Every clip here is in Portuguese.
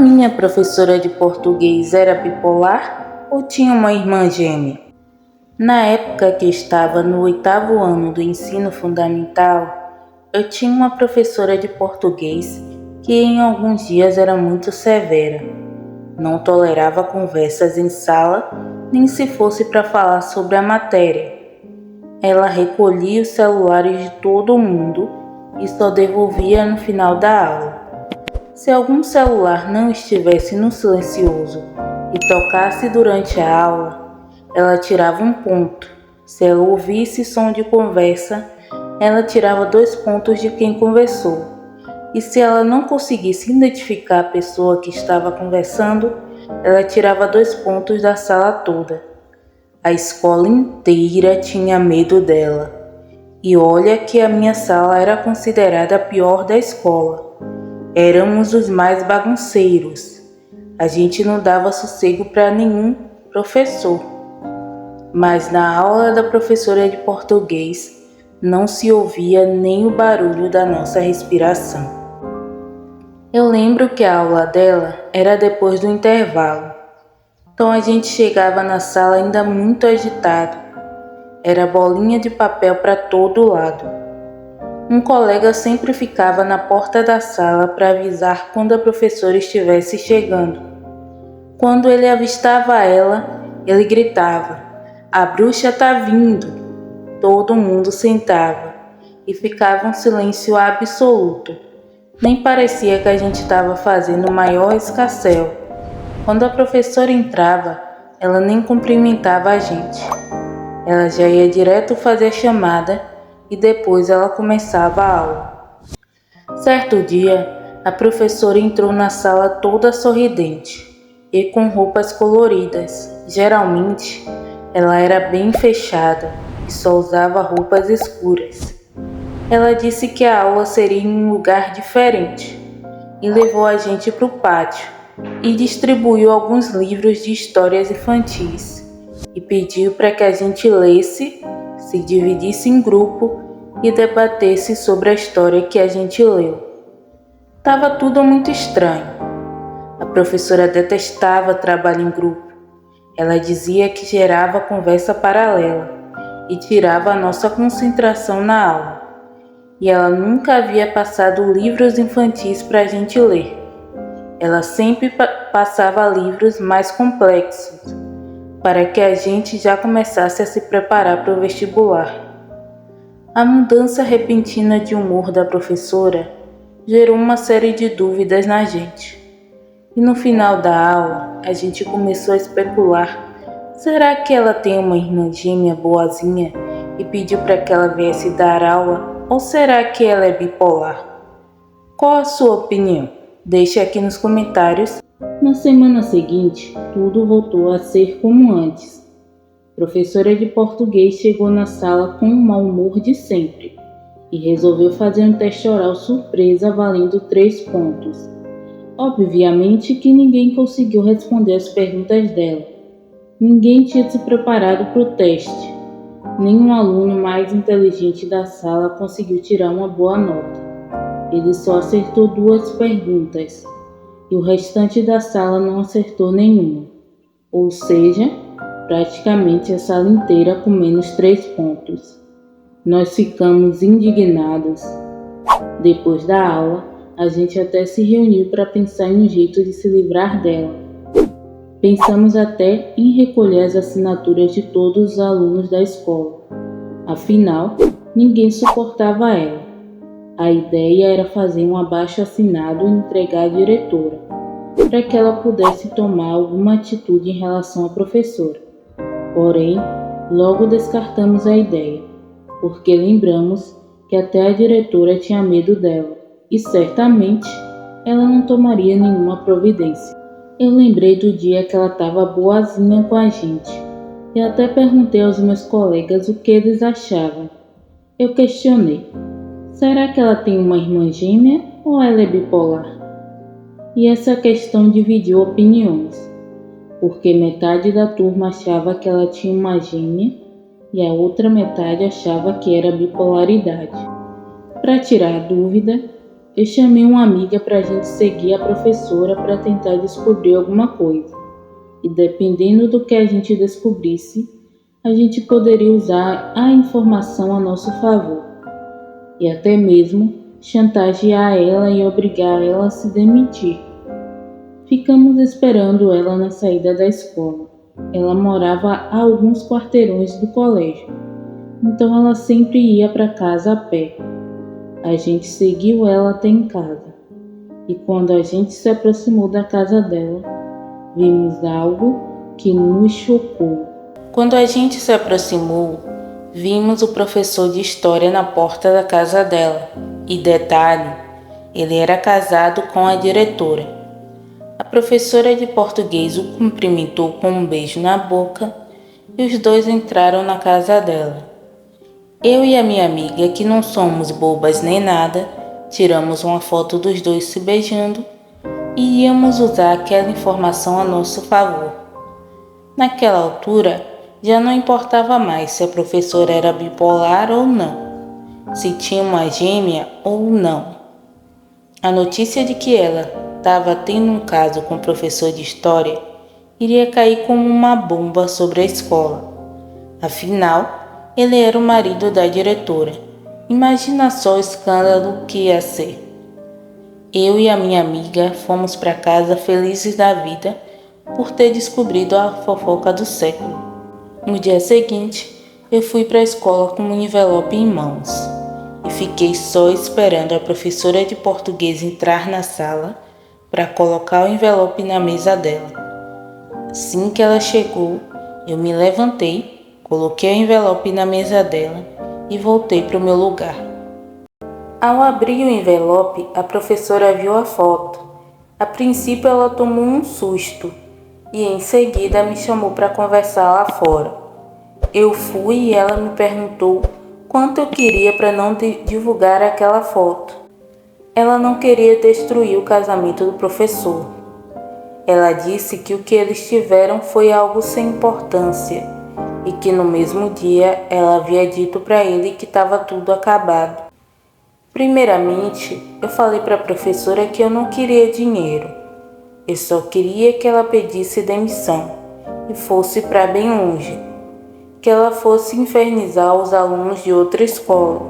minha professora de português era bipolar ou tinha uma irmã gêmea? Na época que estava no 8º ano do ensino fundamental, eu tinha uma professora de português que em alguns dias era muito severa. Não tolerava conversas em sala, nem se fosse para falar sobre a matéria. Ela recolhia os celulares de todo mundo e só devolvia no final da aula. Se algum celular não estivesse no silencioso e tocasse durante a aula, ela tirava um ponto. Se ela ouvisse som de conversa, ela tirava 2 pontos de quem conversou. E se ela não conseguisse identificar a pessoa que estava conversando, ela tirava 2 pontos da sala toda. A escola inteira tinha medo dela. E olha que a minha sala era considerada a pior da escola. Éramos os mais bagunceiros. A gente não dava sossego para nenhum professor. Mas na aula da professora de português não se ouvia nem o barulho da nossa respiração. Eu lembro que a aula dela era depois do intervalo. Então a gente chegava na sala ainda muito agitado. Era bolinha de papel para todo lado. Um colega sempre ficava na porta da sala para avisar quando a professora estivesse chegando. Quando ele avistava ela, ele gritava: "A bruxa está vindo!" Todo mundo sentava e ficava um silêncio absoluto. Nem parecia que a gente estava fazendo o maior escarcéu. Quando a professora entrava, ela nem cumprimentava a gente. Ela já ia direto fazer a chamada e depois ela começava a aula. Certo dia, a professora entrou na sala toda sorridente e com roupas coloridas. Geralmente, ela era bem fechada e só usava roupas escuras. Ela disse que a aula seria em um lugar diferente e levou a gente para o pátio e distribuiu alguns livros de histórias infantis e pediu para que a gente lesse, se dividisse em grupo e debatesse sobre a história que a gente leu. Tava tudo muito estranho. A professora detestava trabalho em grupo. Ela dizia que gerava conversa paralela e tirava a nossa concentração na aula. E ela nunca havia passado livros infantis para a gente ler. Ela sempre passava livros mais complexos, para que a gente já começasse a se preparar para o vestibular. A mudança repentina de humor da professora gerou uma série de dúvidas na gente. E no final da aula, a gente começou a especular: será que ela tem uma irmã gêmea boazinha e pediu para que ela viesse dar aula? Ou será que ela é bipolar? Qual a sua opinião? Deixe aqui nos comentários. Na semana seguinte, tudo voltou a ser como antes. A professora de português chegou na sala com o mau humor de sempre e resolveu fazer um teste oral surpresa valendo 3 pontos. Obviamente que ninguém conseguiu responder as perguntas dela. Ninguém tinha se preparado para o teste. Nenhum aluno mais inteligente da sala conseguiu tirar uma boa nota. Ele só acertou 2 perguntas e o restante da sala não acertou nenhuma. Ou seja, praticamente a sala inteira com menos 3 pontos. Nós ficamos indignados. Depois da aula, a gente até se reuniu para pensar em um jeito de se livrar dela. Pensamos até em recolher as assinaturas de todos os alunos da escola. Afinal, ninguém suportava ela. A ideia era fazer um abaixo-assinado e entregar à diretora, para que ela pudesse tomar alguma atitude em relação à professora. Porém, logo descartamos a ideia, porque lembramos que até a diretora tinha medo dela e certamente ela não tomaria nenhuma providência. Eu lembrei do dia que ela estava boazinha com a gente e até perguntei aos meus colegas o que eles achavam. Eu questionei: será que ela tem uma irmã gêmea ou ela é bipolar? E essa questão dividiu opiniões, porque metade da turma achava que ela tinha uma gêmea e a outra metade achava que era bipolaridade. Para tirar a dúvida, Eu chamei uma amiga para a gente seguir a professora para tentar descobrir alguma coisa. E dependendo do que a gente descobrisse, a gente poderia usar a informação a nosso favor. E até mesmo chantagear ela e obrigar ela a se demitir. Ficamos esperando ela na saída da escola. Ela morava a alguns quarteirões do colégio, então ela sempre ia para casa a pé. A gente seguiu ela até em casa, e quando a gente se aproximou da casa dela, vimos algo que nos chocou. Quando a gente se aproximou, vimos o professor de história na porta da casa dela. E detalhe, ele era casado com a diretora. A professora de português o cumprimentou com um beijo na boca e os dois entraram na casa dela. Eu e a minha amiga, que não somos bobas nem nada, tiramos uma foto dos dois se beijando e íamos usar aquela informação a nosso favor. Naquela altura, já não importava mais se a professora era bipolar ou não, se tinha uma gêmea ou não. A notícia de que ela estava tendo um caso com o professor de história iria cair como uma bomba sobre a escola. Afinal, ele era o marido da diretora. Imagina só o escândalo que ia ser. Eu e a minha amiga fomos para casa felizes da vida por ter descobrido a fofoca do século. No dia seguinte, eu fui para a escola com um envelope em mãos e fiquei só esperando a professora de português entrar na sala para colocar o envelope na mesa dela. Assim que ela chegou, eu me levantei, coloquei o envelope na mesa dela e voltei para o meu lugar. Ao abrir o envelope, a professora viu a foto. A princípio ela tomou um susto e em seguida me chamou para conversar lá fora. Eu fui e ela me perguntou quanto eu queria para não divulgar aquela foto. Ela não queria destruir o casamento do professor. Ela disse que o que eles tiveram foi algo sem importância e que no mesmo dia ela havia dito para ele que estava tudo acabado. Primeiramente, eu falei para a professora que eu não queria dinheiro. Eu só queria que ela pedisse demissão e fosse para bem longe, que ela fosse infernizar os alunos de outra escola.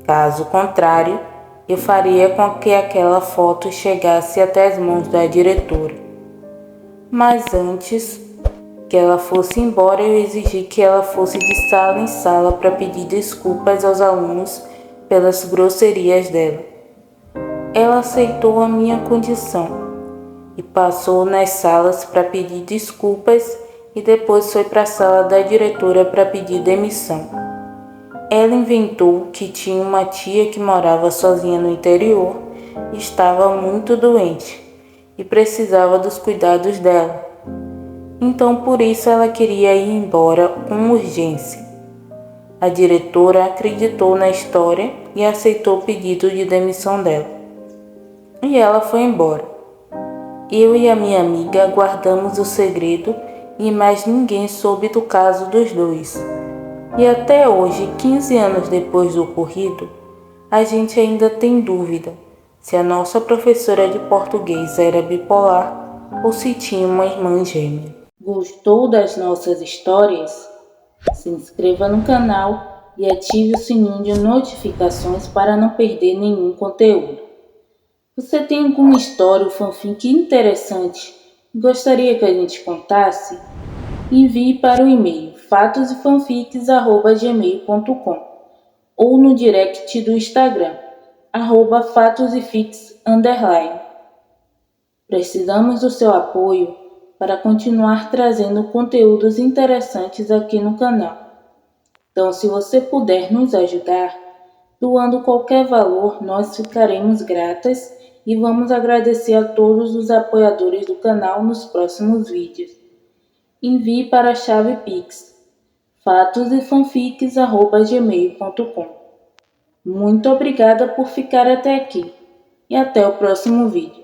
Caso contrário, eu faria com que aquela foto chegasse até as mãos da diretora. Mas antes que ela fosse embora, eu exigi que ela fosse de sala em sala para pedir desculpas aos alunos pelas grosserias dela. Ela aceitou a minha condição e passou nas salas para pedir desculpas e depois foi para a sala da diretora para pedir demissão. Ela inventou que tinha uma tia que morava sozinha no interior e estava muito doente e precisava dos cuidados dela. Então por isso ela queria ir embora com urgência. A diretora acreditou na história e aceitou o pedido de demissão dela. E ela foi embora. Eu e a minha amiga guardamos o segredo e mais ninguém soube do caso dos dois. E até hoje, 15 anos depois do ocorrido, a gente ainda tem dúvida se a nossa professora de português era bipolar ou se tinha uma irmã gêmea. Gostou das nossas histórias? Se inscreva no canal e ative o sininho de notificações para não perder nenhum conteúdo. Você tem alguma história ou fanfic interessante e gostaria que a gente contasse? Envie para o e-mail fatosfanfics@gmail.com ou no direct do Instagram, @fatosfics_. Precisamos do seu apoio para continuar trazendo conteúdos interessantes aqui no canal. Então, se você puder nos ajudar, doando qualquer valor, nós ficaremos gratas e vamos agradecer a todos os apoiadores do canal nos próximos vídeos. Envie para a chave Pix, fatosfanfics@gmail.com. Muito obrigada por ficar até aqui e até o próximo vídeo.